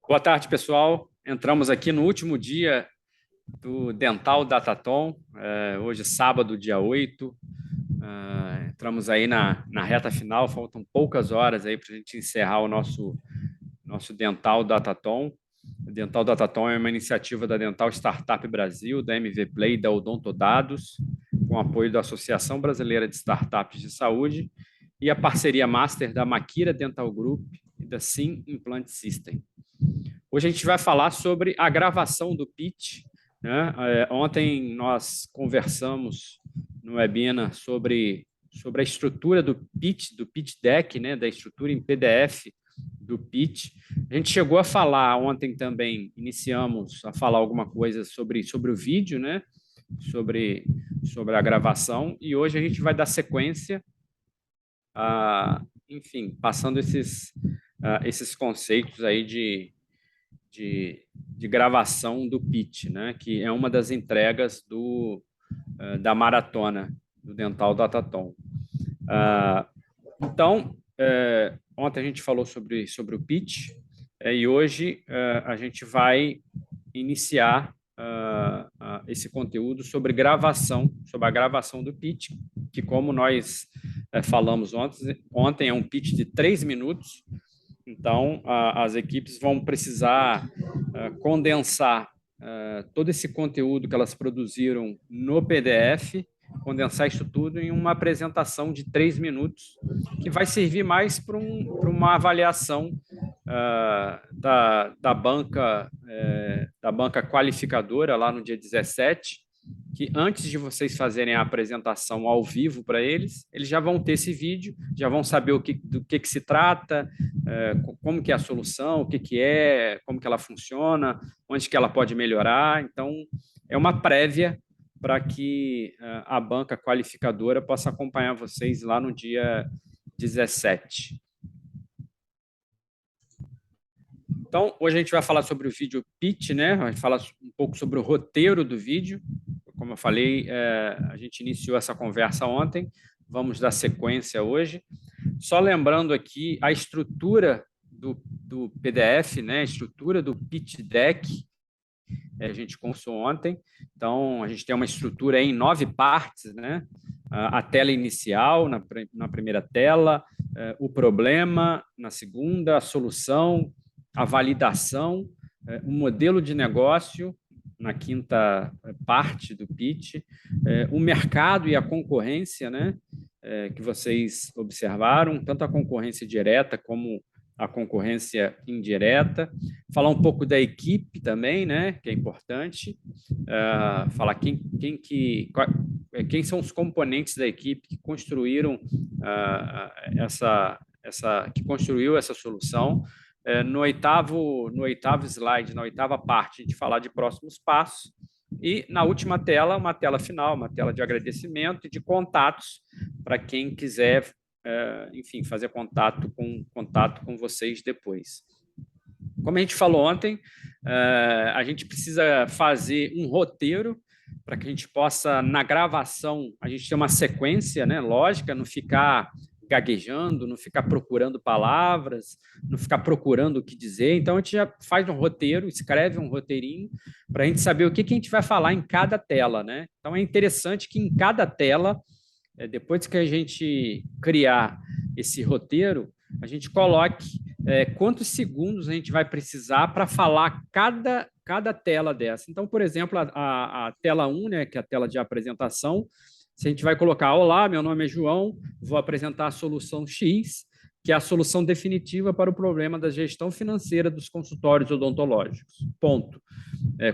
Boa tarde, pessoal. Entramos aqui no último dia do Dental Datathon, hoje sábado, dia 8. Entramos aí na reta final, faltam poucas horas aí para a gente encerrar o nosso Dental Datathon. O Dental Datathon é uma iniciativa da Dental Startup Brasil, da MV Play e da Odontodados, com apoio da Associação Brasileira de Startups de Saúde e a parceria master da Makira Dental Group e da Sim Implant System. Hoje a gente vai falar sobre a gravação do pitch, né? Ontem nós conversamos no webinar sobre a estrutura do pitch deck, né? Da estrutura em PDF do pitch. A gente chegou a falar ontem também, iniciamos a falar alguma coisa sobre o vídeo, né? Sobre a gravação, e hoje a gente vai dar sequência enfim, passando esses conceitos aí de gravação do pitch, né? Que é uma das entregas da maratona do Dental Datathon. Então, ontem a gente falou sobre o pitch, e hoje a gente vai iniciar esse conteúdo sobre a gravação do pitch, que, como nós falamos ontem, é um pitch de 3 minutos. Então, as equipes vão precisar condensar todo esse conteúdo que elas produziram no PDF, condensar isso tudo em uma apresentação de 3 minutos, que vai servir mais para uma avaliação da banca qualificadora lá no dia 17, que antes de vocês fazerem a apresentação ao vivo para eles já vão ter esse vídeo, já vão saber do que se trata, como que é a solução, o que é, como que ela funciona, onde que ela pode melhorar. Então, é uma prévia para que a banca qualificadora possa acompanhar vocês lá no dia 17. Então, hoje a gente vai falar sobre o vídeo pitch, né? Vai falar um pouco sobre o roteiro do vídeo. Como eu falei, a gente iniciou essa conversa ontem, vamos dar sequência hoje. Só lembrando aqui a estrutura do PDF, né? A estrutura do pitch deck, a gente conversou ontem. Então, a gente tem uma estrutura em 9 partes, né? A tela inicial, na primeira tela, o problema, na segunda, a solução, a validação, o modelo de negócio, na quinta parte do pitch, o mercado e a concorrência, né? Que vocês observaram, tanto a concorrência direta como a concorrência indireta, falar um pouco da equipe também, né, que é importante, falar quem são os componentes da equipe que construíram que construiu essa solução. No oitavo slide, na oitava parte, de falar de próximos passos, e na última tela, uma tela final, uma tela de agradecimento e de contatos para quem quiser, enfim, fazer contato com vocês depois. Como a gente falou ontem, a gente precisa fazer um roteiro para que a gente possa, na gravação, a gente ter uma sequência, né, lógica, não ficar gaguejando, não ficar procurando palavras, não ficar procurando o que dizer. Então, a gente já faz um roteiro, escreve um roteirinho para a gente saber o que a gente vai falar em cada tela, né? Então, é interessante que em cada tela, depois que a gente criar esse roteiro, a gente coloque quantos segundos a gente vai precisar para falar cada tela dessa. Então, por exemplo, a tela 1, né, que é a tela de apresentação, se a gente vai colocar: olá, meu nome é João, vou apresentar a solução X, que é a solução definitiva para o problema da gestão financeira dos consultórios odontológicos. Ponto.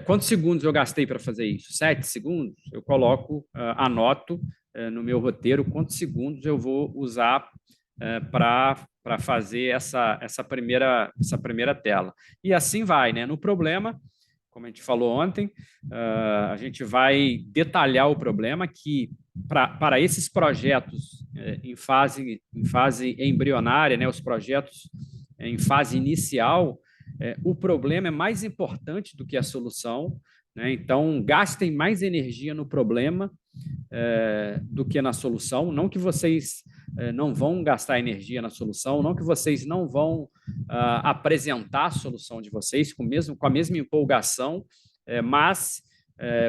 Quantos segundos eu gastei para fazer isso? 7 segundos? Eu coloco, anoto no meu roteiro quantos segundos eu vou usar para fazer essa primeira tela. E assim vai, né? No problema, como a gente falou ontem, a gente vai detalhar o problema que, para esses projetos em fase embrionária, né, os projetos em fase inicial, o problema é mais importante do que a solução, né? Então, gastem mais energia no problema do que na solução. Não que vocês não vão gastar energia na solução, não que vocês não vão apresentar a solução de vocês com a mesma empolgação, mas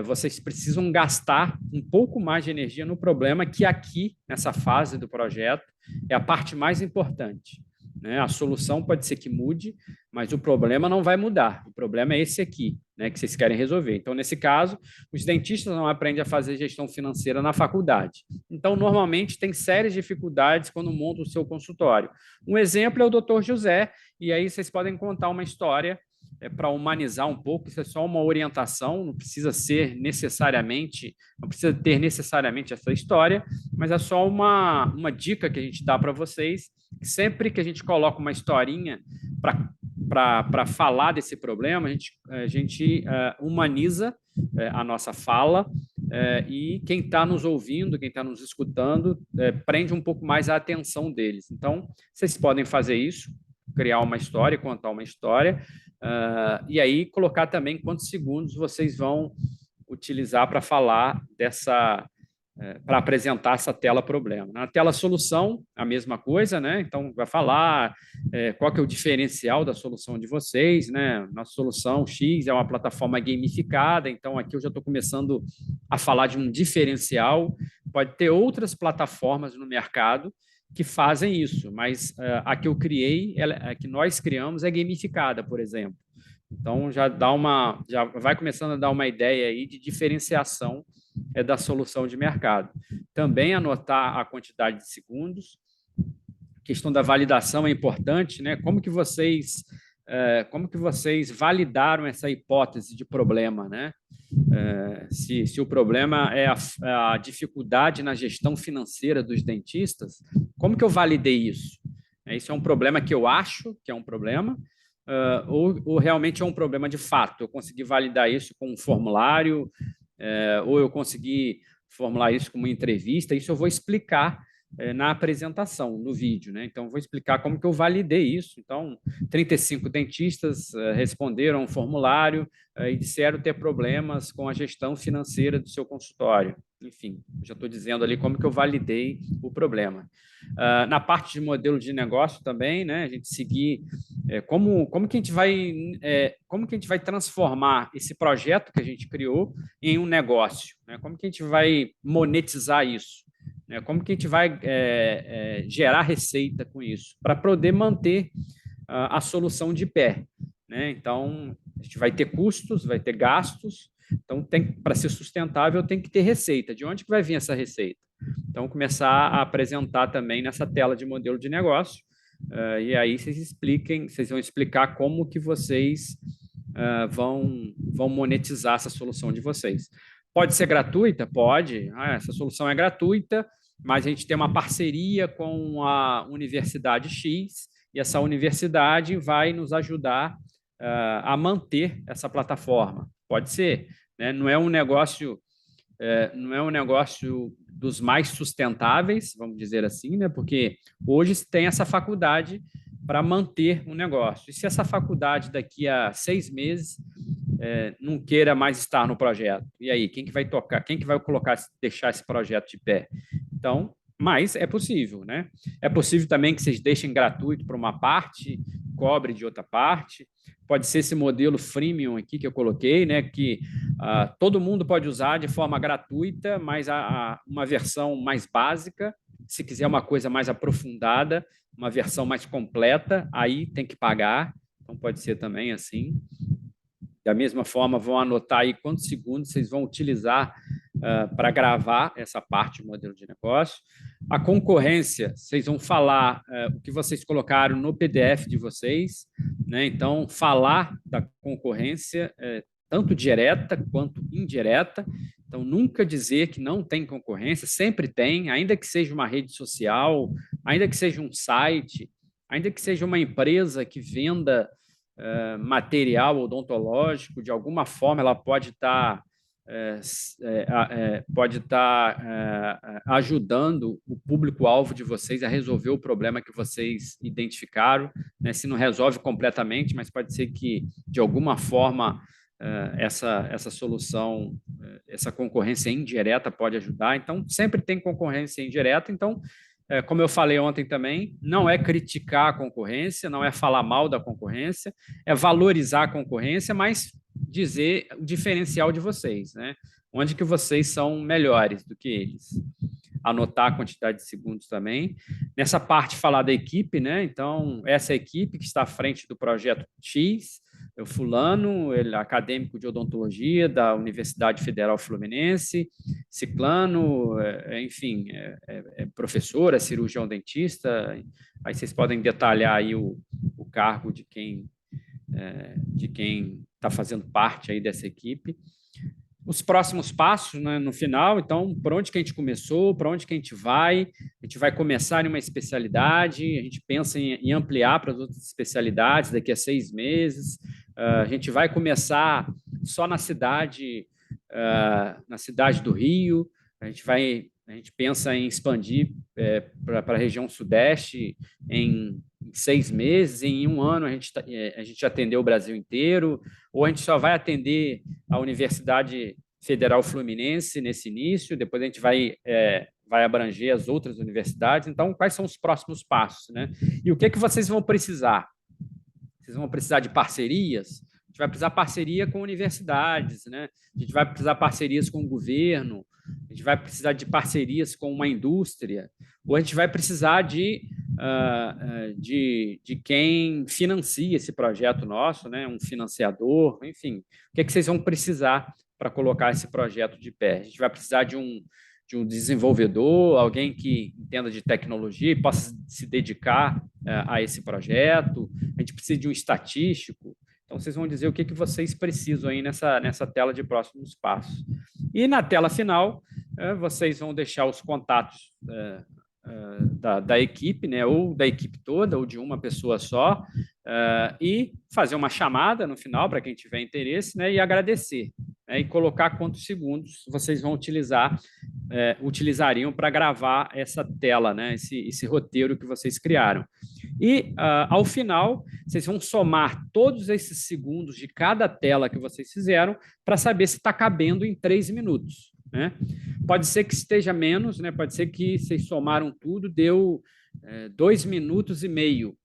vocês precisam gastar um pouco mais de energia no problema, que aqui, nessa fase do projeto, é a parte mais importante. Né? A solução pode ser que mude, mas o problema não vai mudar. O problema é esse aqui, né, que vocês querem resolver. Então, nesse caso, os dentistas não aprendem a fazer gestão financeira na faculdade. Então, normalmente, tem sérias dificuldades quando montam o seu consultório. Um exemplo é o Dr. José, e aí vocês podem contar uma história para humanizar um pouco. Isso é só uma orientação, não precisa ter necessariamente essa história, mas é só uma dica que a gente dá para vocês. Sempre que a gente coloca uma historinha para falar desse problema, a gente humaniza a nossa fala, e quem está nos ouvindo, quem está nos escutando, prende um pouco mais a atenção deles. Então, vocês podem fazer isso, criar uma história, contar uma história, e aí colocar também quantos segundos vocês vão utilizar para falar para apresentar essa tela problema. Na tela solução, a mesma coisa, né? Então, vai falar qual que é o diferencial da solução de vocês, né? Nossa solução X é uma plataforma gamificada, então aqui eu já estou começando a falar de um diferencial. Pode ter outras plataformas no mercado que fazem isso, mas a que eu criei, a que nós criamos, é gamificada, por exemplo. Então, já vai começando a dar uma ideia aí de diferenciação da solução de mercado. Também anotar a quantidade de segundos. A questão da validação é importante, né? Como que vocês validaram essa hipótese de problema, né? Se o problema é a dificuldade na gestão financeira dos dentistas, como que eu validei isso? Isso é um problema que eu acho que é um problema, ou realmente é um problema de fato? Eu consegui validar isso com um formulário, ou eu consegui formular isso com uma entrevista? Isso eu vou explicar na apresentação, no vídeo, né? Então, vou explicar como que eu validei isso. Então, 35 dentistas responderam um formulário e disseram ter problemas com a gestão financeira do seu consultório. Enfim, já estou dizendo ali como que eu validei o problema. Na parte de modelo de negócio também, né? A gente seguir como que a gente vai transformar esse projeto que a gente criou em um negócio, né? Como que a gente vai monetizar isso? Como que a gente vai gerar receita com isso, para poder manter a solução de pé, né? Então, a gente vai ter custos, vai ter gastos, então, para ser sustentável, tem que ter receita. De onde que vai vir essa receita? Então, começar a apresentar também nessa tela de modelo de negócio, e aí vocês vão explicar como que vocês vão monetizar essa solução de vocês. Pode ser gratuita? Pode. Essa solução é gratuita, mas a gente tem uma parceria com a Universidade X, e essa universidade vai nos ajudar a manter essa plataforma. Pode ser, né? Não é um negócio dos mais sustentáveis, vamos dizer assim, né? Porque hoje tem essa faculdade para manter o negócio. E se essa faculdade daqui a 6 meses não queira mais estar no projeto? E aí, quem que vai tocar? Quem que vai deixar esse projeto de pé? Então, mas é possível, né? É possível também que vocês deixem gratuito para uma parte, cobre de outra parte. Pode ser esse modelo freemium aqui que eu coloquei, né? Que todo mundo pode usar de forma gratuita, mas uma versão mais básica. Se quiser uma coisa mais aprofundada, uma versão mais completa, aí tem que pagar. Então, pode ser também assim. Da mesma forma, vão anotar aí quantos segundos vocês vão utilizar para gravar essa parte do modelo de negócio. A concorrência, vocês vão falar o que vocês colocaram no PDF de vocês, né? Então, falar da concorrência, tanto direta quanto indireta. Então, nunca dizer que não tem concorrência, sempre tem, ainda que seja uma rede social, ainda que seja um site, ainda que seja uma empresa que venda material odontológico, de alguma forma ela pode estar ajudando o público-alvo de vocês a resolver o problema que vocês identificaram, né? Se não resolve completamente, mas pode ser que, de alguma forma, essa solução, essa concorrência indireta pode ajudar. Então, sempre tem concorrência indireta. Então, como eu falei ontem também, não é criticar a concorrência, não é falar mal da concorrência, é valorizar a concorrência, mas dizer o diferencial de vocês, né? Onde que vocês são melhores do que eles. Anotar a quantidade de segundos também. Nessa parte, falar da equipe, né? Então, essa equipe que está à frente do projeto X, o fulano, ele é acadêmico de odontologia da Universidade Federal Fluminense, ciclano, enfim, professor, é cirurgião dentista. Aí vocês podem detalhar aí o cargo de quem está fazendo parte aí dessa equipe. Os próximos passos, né, no final, então, por onde que a gente começou, para onde que a gente vai começar em uma especialidade, a gente pensa em ampliar para as outras especialidades daqui a 6 meses, a gente vai começar só na cidade do Rio, a gente pensa em expandir para a região sudeste em 6 meses, em 1 ano a gente atendeu o Brasil inteiro, ou a gente só vai atender a Universidade Federal Fluminense nesse início, depois a gente vai abranger as outras universidades. Então, quais são os próximos passos, né? E o que vocês vão precisar? Vocês vão precisar de parcerias? A gente vai precisar de parceria com universidades, né? A gente vai precisar de parcerias com o governo, a gente vai precisar de parcerias com uma indústria, ou a gente vai precisar de quem financia esse projeto nosso, né? Um financiador, enfim. O que vocês vão precisar para colocar esse projeto de pé? A gente vai precisar de um desenvolvedor, alguém que entenda de tecnologia e possa se dedicar a esse projeto. A gente precisa de um estatístico. Então, vocês vão dizer o que vocês precisam aí nessa tela de próximos passos. E na tela final, vocês vão deixar os contatos da equipe, né, ou da equipe toda, ou de uma pessoa só, e fazer uma chamada no final para quem tiver interesse, né, e agradecer, né, e colocar quantos segundos vocês vão utilizariam para gravar essa tela, né, esse roteiro que vocês criaram. E, ao final, vocês vão somar todos esses segundos de cada tela que vocês fizeram para saber se está cabendo em 3 minutos. Né? Pode ser que esteja menos, né? Pode ser que vocês somaram tudo, deu 2 minutos e meio.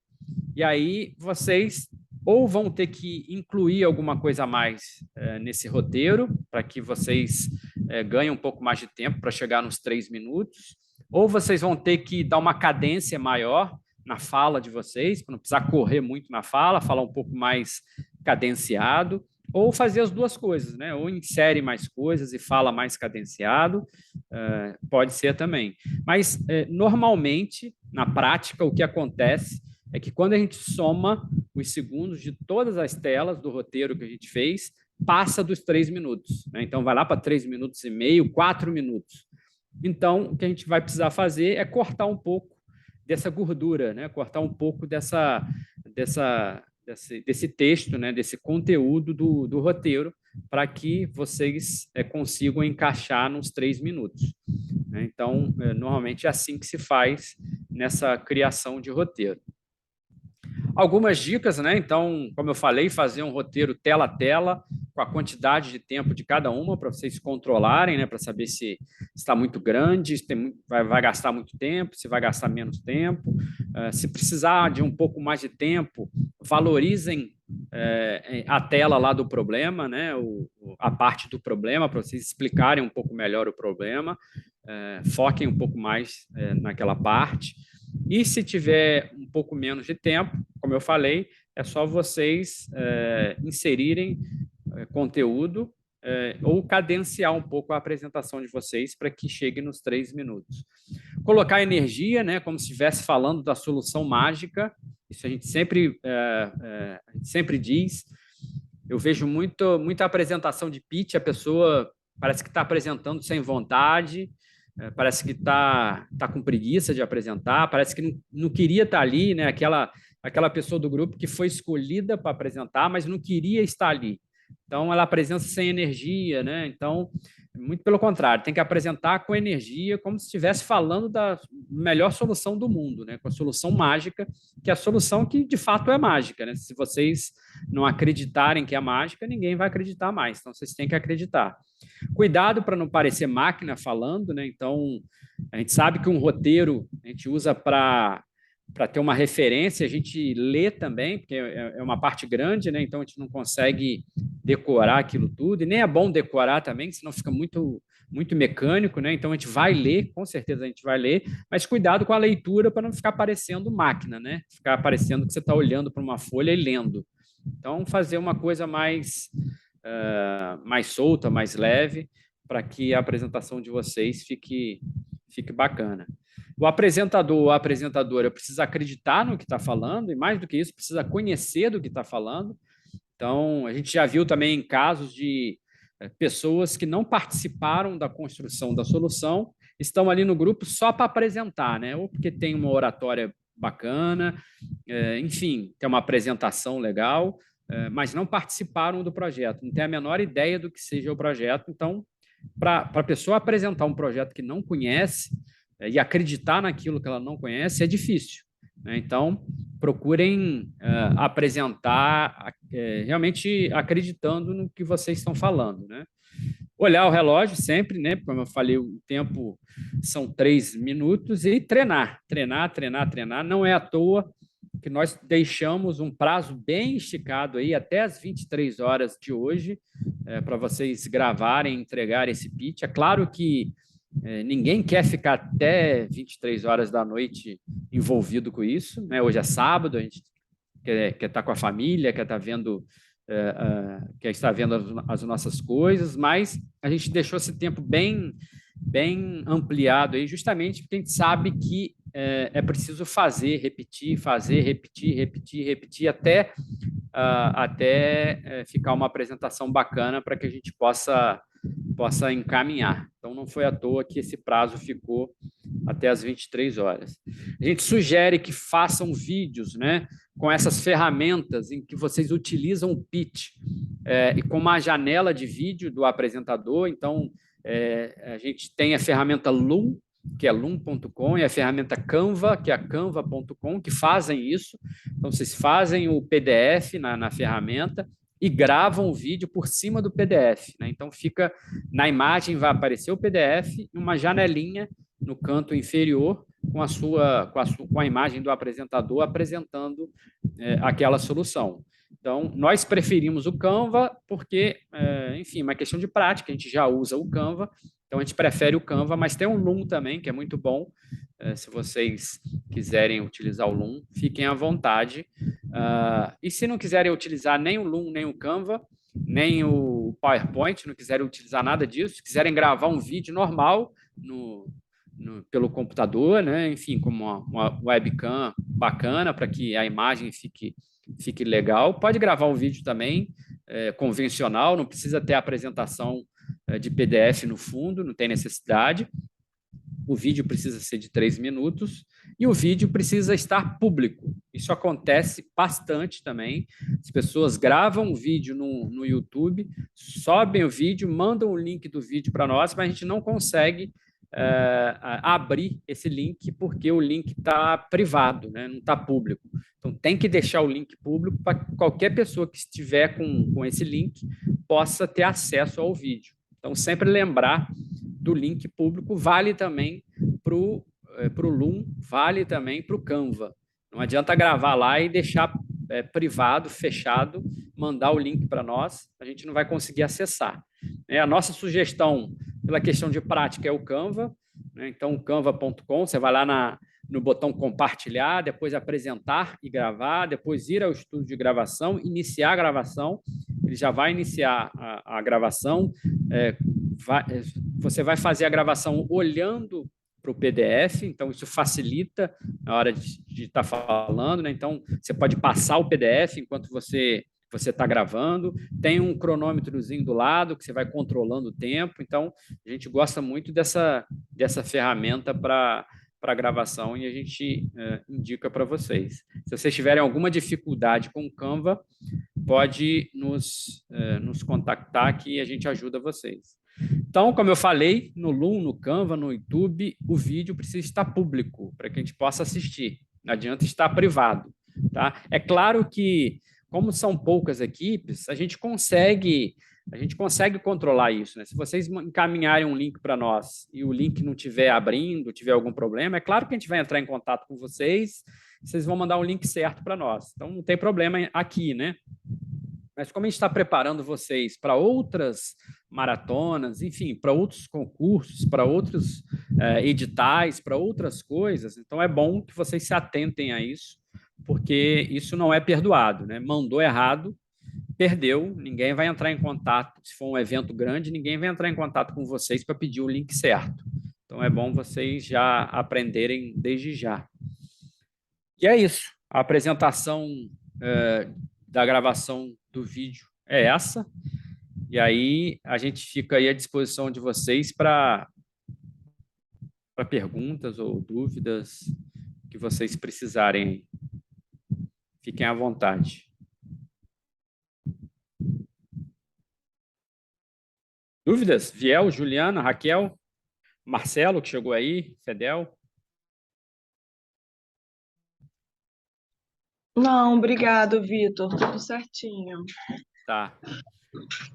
E aí vocês ou vão ter que incluir alguma coisa a mais nesse roteiro, para que vocês ganhem um pouco mais de tempo para chegar nos 3 minutos, ou vocês vão ter que dar uma cadência maior na fala de vocês, para não precisar correr muito na fala, falar um pouco mais cadenciado, ou fazer as duas coisas, né? Ou insere mais coisas e fala mais cadenciado, pode ser também. Mas, normalmente, na prática, o que acontece é que quando a gente soma os segundos de todas as telas do roteiro que a gente fez, passa dos 3 minutos. Né? Então, vai lá para 3 minutos e meio, 4 minutos. Então, o que a gente vai precisar fazer é cortar um pouco dessa gordura, né? Cortar um pouco desse texto, né, desse conteúdo do roteiro, para que vocês consigam encaixar nos 3 minutos. Né? Então, normalmente é assim que se faz nessa criação de roteiro. Algumas dicas, né? Então, como eu falei, fazer um roteiro tela a tela, com a quantidade de tempo de cada uma, para vocês controlarem, né? Para saber se está muito grande, se vai gastar muito tempo, se vai gastar menos tempo. Se precisar de um pouco mais de tempo, valorizem a tela lá do problema, né? A parte do problema, para vocês explicarem um pouco melhor o problema. Foquem um pouco mais naquela parte. E se tiver um pouco menos de tempo, como eu falei, é só vocês inserirem conteúdo ou cadenciar um pouco a apresentação de vocês para que chegue nos 3 minutos. Colocar energia, né, como se estivesse falando da solução mágica, isso a gente sempre diz. Eu vejo muita apresentação de pitch, a pessoa parece que está apresentando sem vontade, parece que está com preguiça de apresentar, parece que não queria estar ali, né? Aquela pessoa do grupo que foi escolhida para apresentar, mas não queria estar ali. Então, ela apresenta sem energia, né? Então, muito pelo contrário, tem que apresentar com energia, como se estivesse falando da melhor solução do mundo, né? Com a solução mágica, que é a solução que de fato é mágica, né? Se vocês não acreditarem que é mágica, ninguém vai acreditar mais. Então, vocês têm que acreditar. Cuidado para não parecer máquina falando, né? Então, a gente sabe que um roteiro a gente usa para ter uma referência, a gente lê também, porque é uma parte grande, né? Então a gente não consegue decorar aquilo tudo, e nem é bom decorar também, senão fica muito mecânico, né? Então a gente vai ler, com certeza a gente vai ler, mas cuidado com a leitura para não ficar parecendo máquina, né? Ficar parecendo que você está olhando para uma folha e lendo. Então fazer uma coisa mais solta, mais leve, para que a apresentação de vocês fique bacana. O apresentador ou a apresentadora precisa acreditar no que está falando, e mais do que isso, precisa conhecer do que está falando. Então, a gente já viu também casos de pessoas que não participaram da construção da solução, estão ali no grupo só para apresentar, né? Ou porque tem uma oratória bacana, enfim, tem uma apresentação legal, mas não participaram do projeto, não tem a menor ideia do que seja o projeto. Então, para a pessoa apresentar um projeto que não conhece e acreditar naquilo que ela não conhece é difícil, né? Então, procurem apresentar realmente acreditando no que vocês estão falando, né? Olhar o relógio sempre, né? Como eu falei, o tempo são 3 minutos, e treinar. Não é à toa que nós deixamos um prazo bem esticado aí, até as 23 horas de hoje, para vocês gravarem, entregar esse pitch. É claro que ninguém quer ficar até 23 horas da noite envolvido com isso, né? Hoje é sábado, a gente quer estar com a família, quer estar vendo as nossas coisas, mas a gente deixou esse tempo bem ampliado aí, justamente porque a gente sabe que é preciso repetir, até ficar uma apresentação bacana para que a gente possa encaminhar. Então, não foi à toa que esse prazo ficou até as 23 horas. A gente sugere que façam vídeos, né, com essas ferramentas em que vocês utilizam o pitch, e com uma janela de vídeo do apresentador. Então, a gente tem a ferramenta Loom, que é loom.com, e a ferramenta Canva, que é a canva.com, que fazem isso. Então, vocês fazem o PDF na ferramenta e gravam o vídeo por cima do PDF, né? Então, fica na imagem, vai aparecer o PDF, uma janelinha no canto inferior com a imagem do apresentador apresentando aquela solução. Então, nós preferimos o Canva porque, enfim, uma questão de prática, a gente já usa o Canva, então a gente prefere o Canva, mas tem o Loom também, que é muito bom. Se vocês quiserem utilizar o Loom, fiquem à vontade. E se não quiserem utilizar nem o Loom, nem o Canva, nem o PowerPoint, não quiserem utilizar nada disso, quiserem gravar um vídeo normal pelo computador, né? Enfim, como uma webcam bacana para que a imagem fique legal, pode gravar um vídeo também convencional, não precisa ter a apresentação de PDF no fundo, não tem necessidade. O vídeo precisa ser de 3 minutos e o vídeo precisa estar público. Isso acontece bastante também. As pessoas gravam o vídeo no YouTube, sobem o vídeo, mandam o link do vídeo para nós, mas a gente não consegue abrir esse link porque o link está privado, né? Não está público. Então, tem que deixar o link público para que qualquer pessoa que estiver com esse link possa ter acesso ao vídeo. Então, sempre lembrar do link público, vale também para o Loom, vale também para o Canva. Não adianta gravar lá e deixar privado, fechado, mandar o link para nós, a gente não vai conseguir acessar. A nossa sugestão, pela questão de prática, é o Canva, né? Então, canva.com, você vai lá no botão compartilhar, depois apresentar e gravar, depois ir ao estúdio de gravação, iniciar a gravação, ele já vai iniciar a gravação, você vai fazer a gravação olhando para o PDF, então isso facilita na hora de estar falando, né? Então, você pode passar o PDF enquanto você está gravando, tem um cronômetrozinho do lado que você vai controlando o tempo. Então, a gente gosta muito dessa ferramenta para gravação e a gente indica para vocês. Se vocês tiverem alguma dificuldade com o Canva, pode nos contactar que a gente ajuda vocês. Então, como eu falei, no Loom, no Canva, no YouTube, o vídeo precisa estar público para que a gente possa assistir. Não adianta estar privado, tá? É claro que, como são poucas equipes, a gente consegue controlar isso, né? Se vocês encaminharem um link para nós e o link não estiver abrindo, tiver algum problema, é claro que a gente vai entrar em contato com vocês, vocês vão mandar um link certo para nós. Então, não tem problema aqui, né? Mas como a gente está preparando vocês para outras maratonas, enfim, para outros concursos, para outros editais, para outras coisas, então é bom que vocês se atentem a isso, porque isso não é perdoado, né? Mandou errado, perdeu, ninguém vai entrar em contato. Se for um evento grande, ninguém vai entrar em contato com vocês para pedir o link certo. Então é bom vocês já aprenderem desde já. E é isso. A apresentação da gravação do vídeo é essa. E aí a gente fica aí à disposição de vocês para perguntas ou dúvidas que vocês precisarem. Fiquem à vontade. Dúvidas? Viel, Juliana, Raquel, Marcelo, que chegou aí, Fedel? Não, obrigado, Vitor. Tudo certinho. Tá.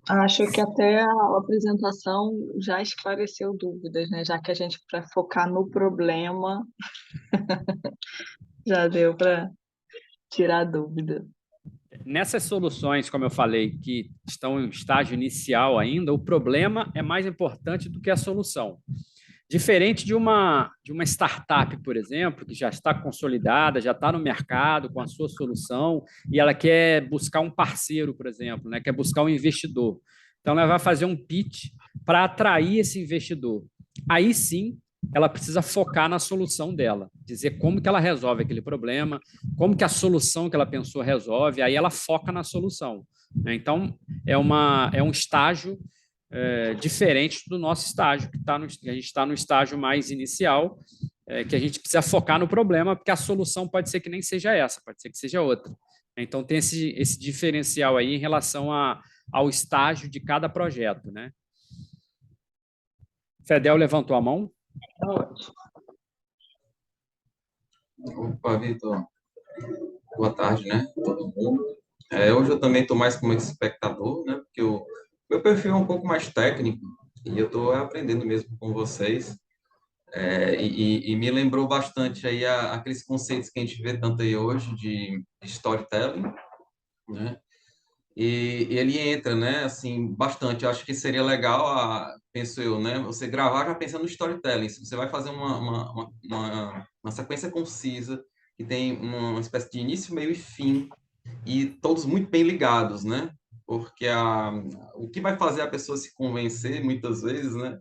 Acho que até a apresentação já esclareceu dúvidas, né? Já que a gente, para focar no problema, já deu para tirar dúvida. Nessas soluções, como eu falei, que estão em estágio inicial ainda, o problema é mais importante do que a solução. Diferente de uma startup, por exemplo, que já está consolidada, já está no mercado com a sua solução e ela quer buscar um parceiro, por exemplo, né? Quer buscar um investidor. Então, ela vai fazer um pitch para atrair esse investidor. Aí sim, ela precisa focar na solução dela, dizer como que ela resolve aquele problema, como que a solução que ela pensou resolve, aí ela foca na solução. Né? Então, é um estágio diferente do nosso estágio, que a gente está no estágio mais inicial, que a gente precisa focar no problema, porque a solução pode ser que nem seja essa, pode ser que seja outra. Então, tem esse diferencial aí em relação ao estágio de cada projeto. Né? Fedel levantou a mão. Opa, Vitor. Boa tarde, né? Todo mundo. Hoje eu também estou mais como espectador, né? Porque o meu perfil é um pouco mais técnico e eu estou aprendendo mesmo com vocês. E me lembrou bastante aí aqueles conceitos que a gente vê tanto aí hoje de storytelling, né? E ele entra, né? Assim, bastante. Eu acho que seria legal, penso eu, né? Você gravar já pensando no storytelling. Se você vai fazer uma sequência concisa que tem uma espécie de início, meio e fim e todos muito bem ligados, né? Porque o que vai fazer a pessoa se convencer, muitas vezes, né?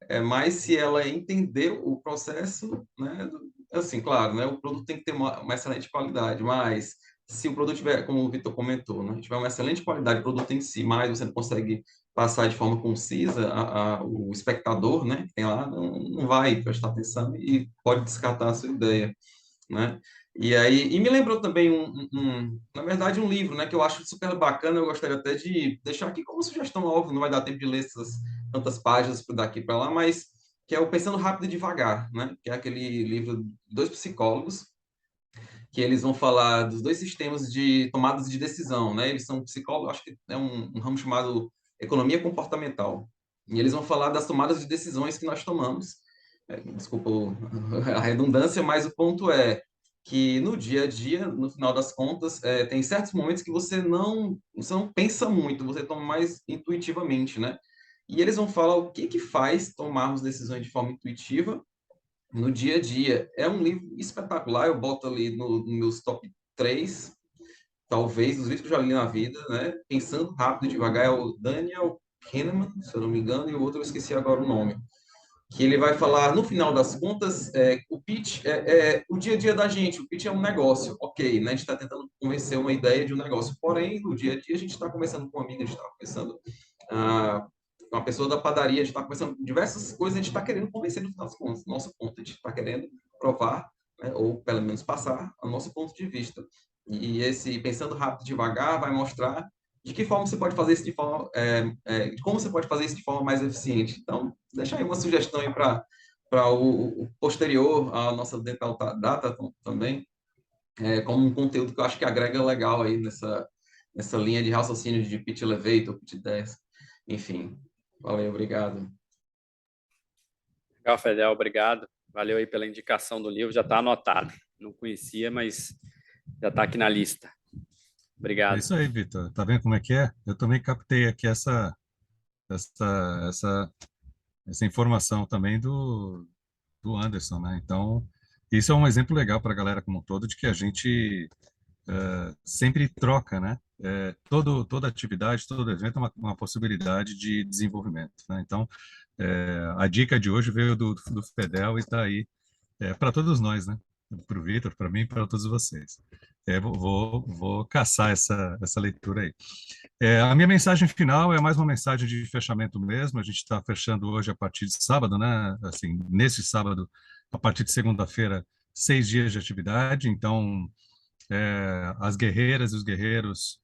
É mais se ela entender o processo, né? Assim, claro, né? O produto tem que ter uma excelente qualidade, mas se o produto tiver, como o Vitor comentou, né? Tiver uma excelente qualidade, o produto em si, mas você não consegue passar de forma concisa, o espectador, né? Que tem lá, não vai prestar atenção e pode descartar a sua ideia, né? E me lembrou também na verdade, um livro, né, que eu acho super bacana, eu gostaria até de deixar aqui como sugestão, óbvio, não vai dar tempo de ler tantas páginas daqui para lá, mas que é o Pensando Rápido e Devagar, né, que é aquele livro de dois psicólogos, que eles vão falar dos dois sistemas de tomadas de decisão, né, eles são psicólogos, acho que é um ramo chamado economia comportamental, e eles vão falar das tomadas de decisões que nós tomamos, desculpa a redundância, mas o ponto é que no dia a dia, no final das contas, tem certos momentos que você não pensa muito, você toma mais intuitivamente, né? E eles vão falar o que que faz tomarmos decisões de forma intuitiva no dia a dia. É um livro espetacular, eu boto ali nos meus top 3 talvez, dos livros que eu já li na vida, né? Pensando Rápido e Devagar, é o Daniel Kahneman, se eu não me engano, e o outro eu esqueci agora o nome, que ele vai falar, no final das contas, o pitch é o dia a dia da gente, o pitch é um negócio, ok, né? A gente está tentando convencer uma ideia de um negócio, porém, no dia a dia, a gente está conversando com uma amiga, a gente está conversando com uma pessoa da padaria, a gente está conversando diversas coisas, a gente está querendo convencer no final das contas, nosso ponto, a gente está querendo provar, né, ou pelo menos passar o nosso ponto de vista. E esse Pensando Rápido e Devagar vai mostrar de que forma você pode fazer isso de forma, como você pode fazer isso de forma mais eficiente. Então, deixa aí uma sugestão aí para o posterior à nossa Dental Data também, como um conteúdo que eu acho que agrega legal aí nessa linha de raciocínio de Pitch Elevator, Pitch Desk, enfim. Valeu, obrigado. Legal, Fedel, obrigado. Valeu aí pela indicação do livro, já está anotado. Não conhecia, mas já está aqui na lista. É Obrigado. isso aí, Vitor. Tá vendo como é que é? Eu também captei aqui essa, essa, essa informação também do Anderson, né? Então, isso é um exemplo legal para a galera como um todo de que a gente sempre troca, né? Toda atividade, todo evento é uma possibilidade de desenvolvimento, né? Então, a dica de hoje veio do Fedel e está aí para todos nós, né? Para o Vitor, para mim e para todos vocês. Vou caçar essa leitura aí. A minha mensagem final é mais uma mensagem de fechamento mesmo. A gente está fechando hoje a partir de sábado, né? Assim, nesse sábado, a partir de segunda-feira, 6 dias de atividade. Então, as guerreiras e os guerreiros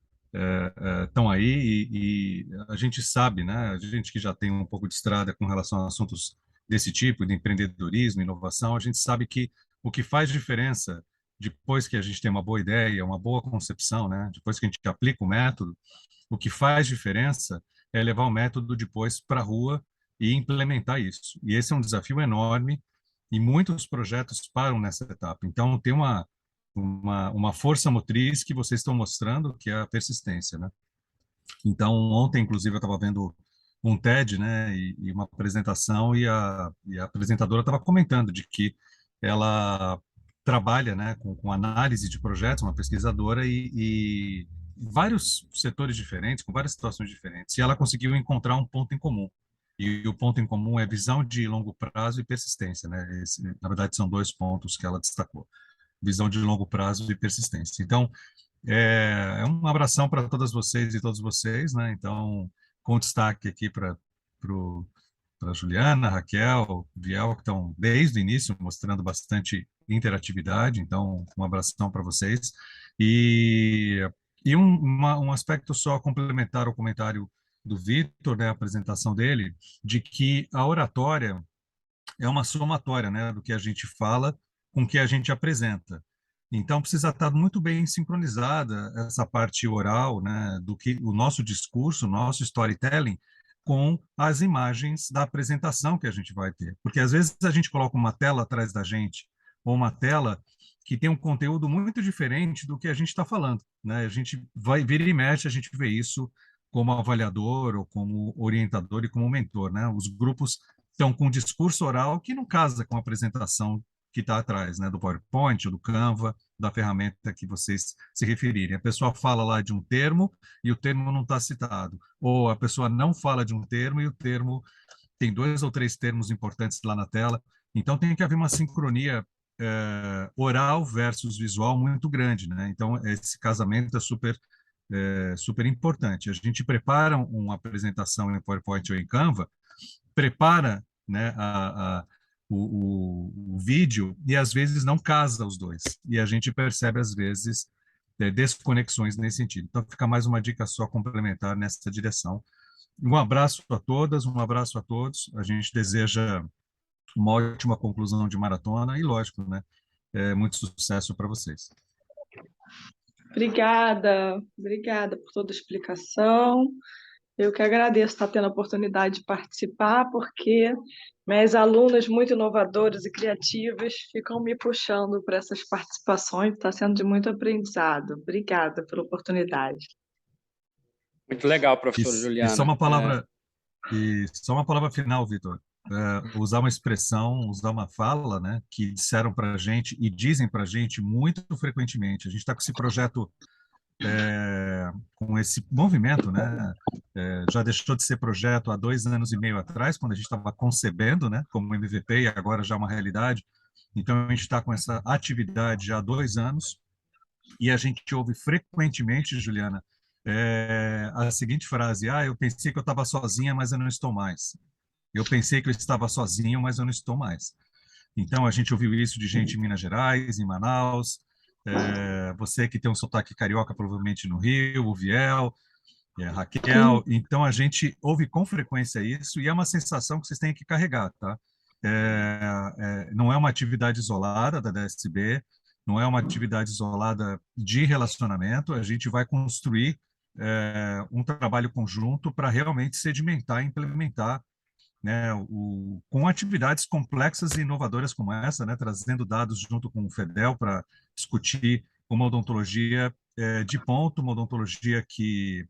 estão aí e a gente sabe, né? A gente que já tem um pouco de estrada com relação a assuntos desse tipo, de empreendedorismo, inovação, a gente sabe que o que faz diferença depois que a gente tem uma boa ideia, uma boa concepção, né? Depois que a gente aplica o método, o que faz diferença é levar o método depois para a rua e implementar isso. E esse é um desafio enorme e muitos projetos param nessa etapa. Então, tem uma força motriz que vocês estão mostrando, que é a persistência, né? Então, ontem, inclusive, eu estava vendo um TED, né, e uma apresentação, e a apresentadora estava comentando de que ela trabalha, né, com análise de projetos, uma pesquisadora, e vários setores diferentes, com várias situações diferentes, e ela conseguiu encontrar um ponto em comum. E o ponto em comum é visão de longo prazo e persistência, né? Na verdade, são 2 pontos que ela destacou: visão de longo prazo e persistência. Então, um abração para todas vocês e todos vocês, né? Então, com destaque aqui para Juliana, Raquel, Viel, que estão desde o início mostrando bastante interatividade. Então, um abração para vocês. E um aspecto só complementar ao comentário do Vitor, né, a apresentação dele, de que a oratória é uma somatória, né, do que a gente fala com o que a gente apresenta. Então precisa estar muito bem sincronizada essa parte oral, né, do que o nosso discurso, o nosso storytelling, com as imagens da apresentação que a gente vai ter. Porque às vezes a gente coloca uma tela atrás da gente, ou uma tela que tem um conteúdo muito diferente do que a gente está falando, né? A gente vai vira e mexe, a gente vê isso como avaliador ou como orientador e como mentor, né? Os grupos estão com um discurso oral que não casa com a apresentação que está atrás, né, do PowerPoint, ou do Canva, da ferramenta que vocês se referirem. A pessoa fala lá de um termo e o termo não está citado, ou a pessoa não fala de um termo e o termo tem 2 ou 3 termos importantes lá na tela. Então tem que haver uma sincronia oral versus visual muito grande, né? Então esse casamento é super importante. A gente prepara uma apresentação em PowerPoint ou em Canva, prepara, né, o vídeo e às vezes não casa os dois. E a gente percebe, às vezes, desconexões nesse sentido. Então, fica mais uma dica só complementar nessa direção. Um abraço a todas, um abraço a todos. A gente deseja uma ótima conclusão de maratona e, lógico, né, muito sucesso para vocês. Obrigada por toda a explicação. Eu que agradeço estar tendo a oportunidade de participar, porque minhas alunas muito inovadoras e criativas ficam me puxando para essas participações, está sendo de muito aprendizado. Obrigada pela oportunidade. Muito legal, professora E Juliana. só uma palavra final, Vitor. Usar uma expressão, usar uma fala, né, que disseram para a gente e dizem para a gente muito frequentemente. A gente está com esse projeto, com esse movimento, né, já deixou de ser projeto há 2 anos e meio atrás, quando a gente estava concebendo, né, como MVP, e agora já é uma realidade. Então, a gente está com essa atividade já há 2 anos, e a gente ouve frequentemente, Juliana, a seguinte frase: eu pensei que eu estava sozinha, mas eu não estou mais. Eu pensei que eu estava sozinho, mas eu não estou mais. Então, a gente ouviu isso de gente em Minas Gerais, em Manaus, você que tem um sotaque carioca, provavelmente no Rio, o Viel. Raquel, então a gente ouve com frequência isso e é uma sensação que vocês têm que carregar, tá? Não é uma atividade isolada da DSB, não é uma atividade isolada de relacionamento, a gente vai construir um trabalho conjunto para realmente sedimentar e implementar, né, com atividades complexas e inovadoras como essa, né, trazendo dados junto com o FEDEL para discutir uma odontologia de ponto, uma odontologia que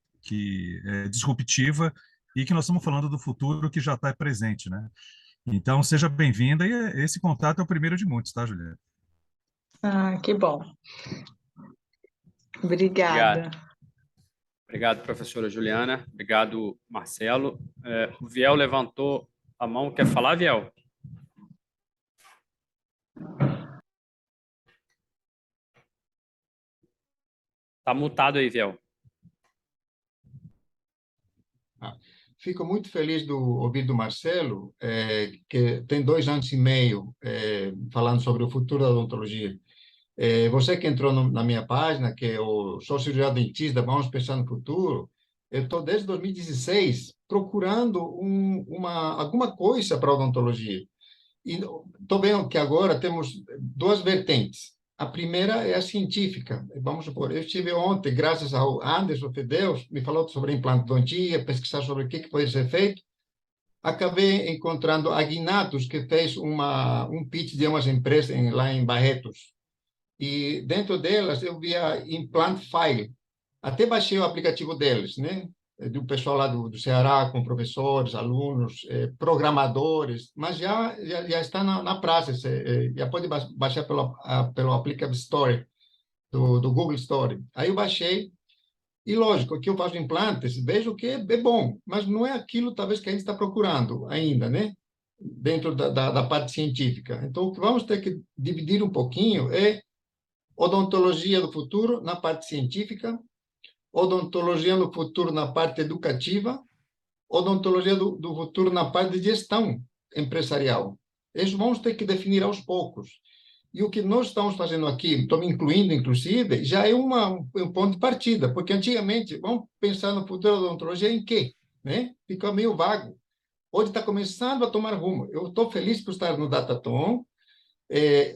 é disruptiva e que nós estamos falando do futuro que já está presente, né? Então, seja bem-vinda e esse contato é o primeiro de muitos, tá, Juliana? Ah, que bom. Obrigada. Obrigado, professora Juliana. Obrigado, Marcelo. O Viel levantou a mão. Quer falar, Viel? Está mutado aí, Viel. Fico muito feliz do ouvir do Marcelo, que tem 2 anos e meio falando sobre o futuro da odontologia. Você que entrou na minha página, que eu sou cirurgião dentista, vamos pensar no futuro, eu estou desde 2016 procurando alguma coisa para a odontologia. E estou vendo que agora temos 2 vertentes. A primeira é a científica. Vamos supor, eu estive ontem, graças ao Anderson Fedeus, me falou sobre implantodontia, pesquisar sobre o que pode ser feito. Acabei encontrando a Guinatus, que fez um pitch de umas empresas lá em Barretos. E dentro delas eu via Implant File. Até baixei o aplicativo deles, né? Do pessoal lá do Ceará, com professores, alunos, programadores, mas já está na praça, já pode baixar pelo Applicative Store, do Google Store. Aí eu baixei, e lógico, que eu faço implantes, vejo que é bom, mas não é aquilo, talvez, que a gente está procurando ainda, né? Dentro da parte científica. Então, o que vamos ter que dividir um pouquinho é odontologia do futuro na parte científica, odontologia no futuro na parte educativa, odontologia do futuro na parte de gestão empresarial. Isso vamos ter que definir aos poucos. E o que nós estamos fazendo aqui, estou me incluindo, inclusive, já é um ponto de partida, porque antigamente, vamos pensar no futuro da odontologia em quê? Né? Fica meio vago. Hoje está começando a tomar rumo. Eu estou feliz por estar no Datatom,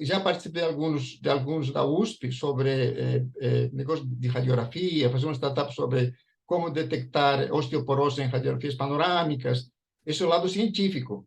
já participei de alguns da USP sobre negócio de radiografia, fazer uma startup sobre como detectar osteoporose em radiografias panorâmicas. Esse é o lado científico.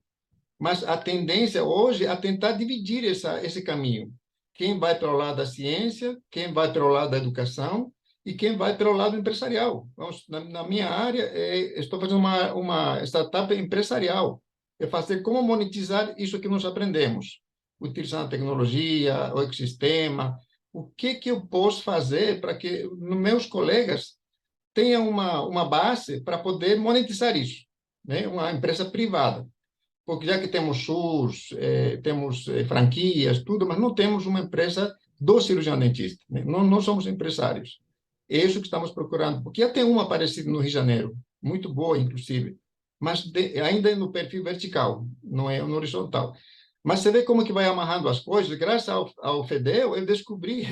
Mas a tendência hoje é tentar dividir esse caminho. Quem vai para o lado da ciência, quem vai para o lado da educação e quem vai para o lado empresarial. Vamos, na minha área, estou fazendo uma startup empresarial. É fazer como monetizar isso que nós aprendemos, utilizando a tecnologia, o ecossistema. O que eu posso fazer para que meus colegas tenham uma base para poder monetizar isso, né? Uma empresa privada. Porque já que temos SUS, temos franquias, tudo, mas não temos uma empresa do cirurgião dentista, né? Não somos empresários. É isso que estamos procurando. Porque já tem uma parecida no Rio de Janeiro, muito boa, inclusive, mas ainda é no perfil vertical, não é no horizontal. Mas você vê como que vai amarrando as coisas. Graças ao FEDEL, eu descobri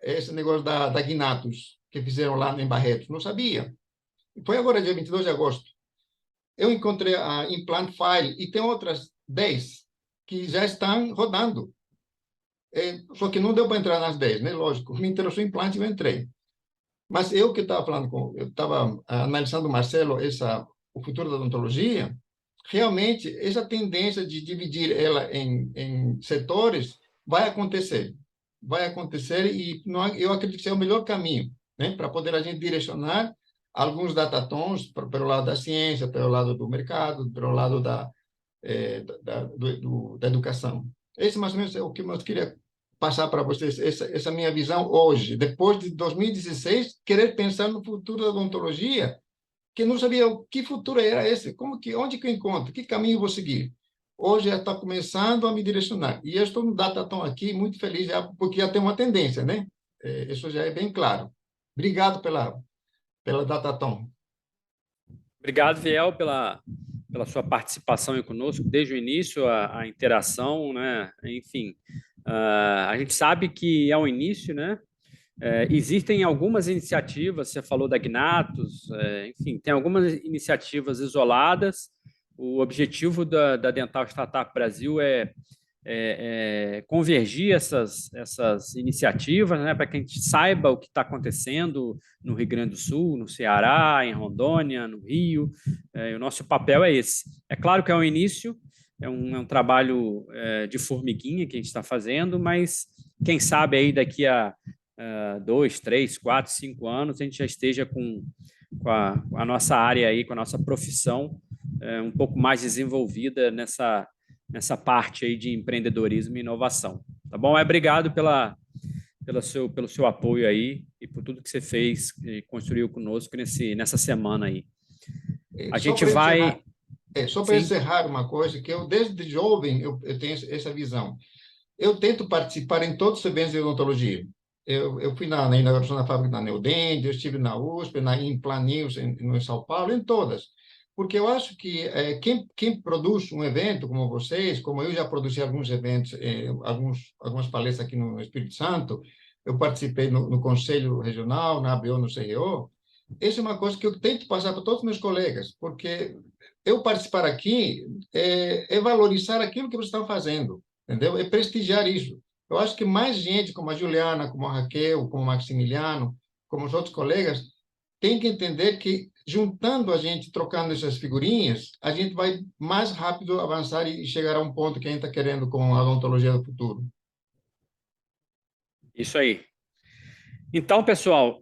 esse negócio da Guinatus, que fizeram lá em Barretos. Não sabia. Foi agora, dia 22 de agosto. Eu encontrei a Implant File e tem outras 10 que já estão rodando. Só que não deu para entrar nas 10, né? Lógico, me interessou o implante e eu entrei. Mas eu que estava falando eu estava analisando, Marcelo, o futuro da odontologia, realmente essa tendência de dividir ela em setores vai acontecer. Vai acontecer e eu acredito que é o melhor caminho, né? Para poder a gente direcionar alguns datatons pelo lado da ciência, pelo lado do mercado, pelo lado da educação. Esse mais ou menos é o que eu queria passar para vocês, essa minha visão hoje, depois de 2016, querer pensar no futuro da odontologia, que não sabia o que futuro era esse, onde que eu encontro, que caminho vou seguir. Hoje já está começando a me direcionar. E eu estou no Datatom aqui, muito feliz, porque já tem uma tendência, né? Isso já é bem claro. Obrigado pela Datatom. Obrigado, Viel, pela sua participação aí conosco desde o início, a interação, né? Enfim, a gente sabe que é o início, né? Existem algumas iniciativas, você falou da Gnatus, enfim, tem algumas iniciativas isoladas. O objetivo da Dental Startup Brasil é convergir essas iniciativas, né, para que a gente saiba o que está acontecendo no Rio Grande do Sul, no Ceará, em Rondônia, no Rio. O nosso papel é esse. É claro que é um início, é um trabalho de formiguinha que a gente está fazendo, mas quem sabe aí daqui a 2, 3, 4, 5 anos a gente já esteja com a nossa área aí, com a nossa profissão um pouco mais desenvolvida nessa parte aí de empreendedorismo e inovação. Tá bom? Obrigado pelo seu apoio aí e por tudo que você fez e construiu conosco nessa semana aí. A gente vai... Só para encerrar uma coisa, que eu, desde jovem, eu tenho essa visão. Eu tento participar em todos os eventos de odontologia. Eu fui na inauguração da fábrica da Neodent, eu estive na USP, em Planils, em São Paulo, em todas. Porque eu acho que quem produz um evento como vocês, como eu já produzi alguns eventos, algumas palestras aqui no Espírito Santo, eu participei no Conselho Regional, na ABO, no CRO, essa é uma coisa que eu tento passar para todos os meus colegas, porque eu participar aqui é valorizar aquilo que vocês estão fazendo, entendeu? É prestigiar isso. Eu acho que mais gente, como a Juliana, como a Raquel, como o Maximiliano, como os outros colegas, tem que entender que, juntando a gente, trocando essas figurinhas, a gente vai mais rápido avançar e chegar a um ponto que a gente está querendo com a odontologia do futuro. Isso aí. Então, pessoal,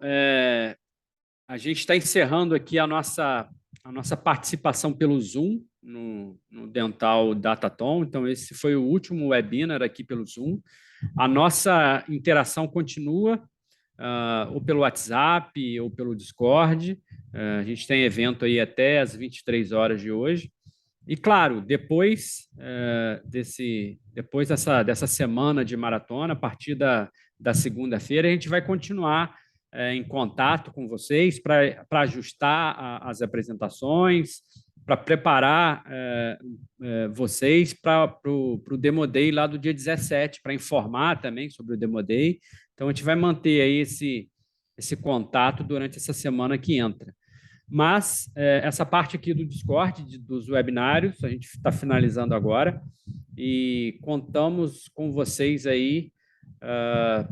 a gente está encerrando aqui a nossa participação pelo Zoom no Dental Datathon. Então, esse foi o último webinar aqui pelo Zoom. A nossa interação continua, ou pelo WhatsApp ou pelo Discord. A gente tem evento aí até às 23 horas de hoje. E, claro, depois dessa semana de maratona, a partir da segunda-feira, a gente vai continuar em contato com vocês para ajustar as apresentações, para preparar vocês para o Demo Day lá do dia 17, para informar também sobre o Demo Day. Então, a gente vai manter aí esse contato durante essa semana que entra. Mas essa parte aqui do Discord, dos webinários, a gente está finalizando agora e contamos com vocês aí a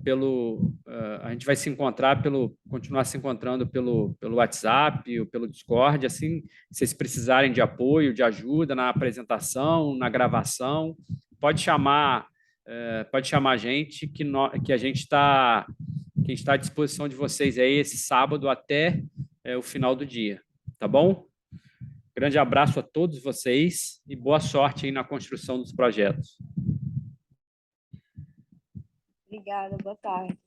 gente vai se encontrar continuar se encontrando pelo WhatsApp ou pelo Discord, assim, se vocês precisarem de apoio, de ajuda na apresentação, na gravação, pode chamar a gente que a gente está à disposição de vocês aí esse sábado até o final do dia, tá bom? Grande abraço a todos vocês e boa sorte aí na construção dos projetos. Obrigada, boa tarde.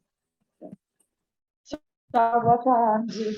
Tchau, boa tarde.